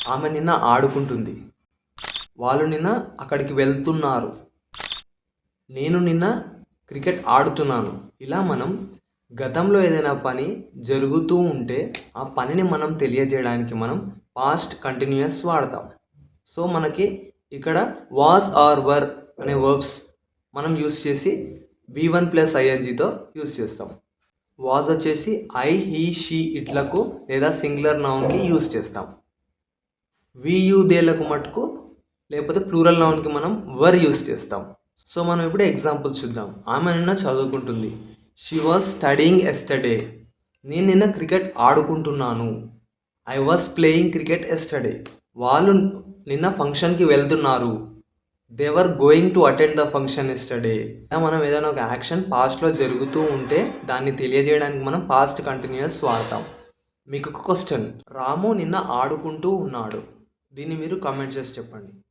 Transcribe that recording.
ఆమె నిన్న ఆడుకుంటుంది. వాళ్ళు నిన్న అక్కడికి వెళ్తున్నారు. నేను నిన్న క్రికెట్ ఆడుతున్నాను. ఇలా మనం గతంలో ఏదైనా పని జరుగుతూ ఉంటే ఆ పనిని మనం తెలియజేయడానికి మనం పాస్ట్ కంటిన్యూయస్ వాడతాం. సో మనకి ఇక్కడ వాస్ ఆర్ వర్ అనే వర్బ్స్ మనం యూస్ చేసి V1 ప్లస్ ఐఎన్జితో యూస్ చేస్తాం. వాజ్ వచ్చేసి ఐ, హీ, షీ ఇట్లకు లేదా సింగులర్ నౌన్కి యూస్ చేస్తాం. యు దేలకు మటుకు లేకపోతే ప్లూరల్ నౌన్కి మనం వర్ యూస్ చేస్తాం. సో మనం ఇప్పుడు ఎగ్జాంపుల్స్ చూద్దాం. ఆమె నిన్న చదువుకుంటుంది. She was studying yesterday. నేను నిన్న క్రికెట్ ఆడుకుంటున్నాను. I was playing cricket yesterday. వాళ్ళు నిన్న ఫంక్షన్కి వెళ్తున్నారు. They were going to attend the function yesterday. మనం ఏదైనా ఒక యాక్షన్ పాస్ట్లో జరుగుతూ ఉంటే దాన్ని తెలియజేయడానికి మనం పాస్ట్ కంటిన్యూయస్ వాడతాం. మీకు ఒక క్వశ్చన్. రాము నిన్న ఆడుకుంటూ ఉన్నాడు. దీన్ని మీరు కామెంట్ చేసి చెప్పండి.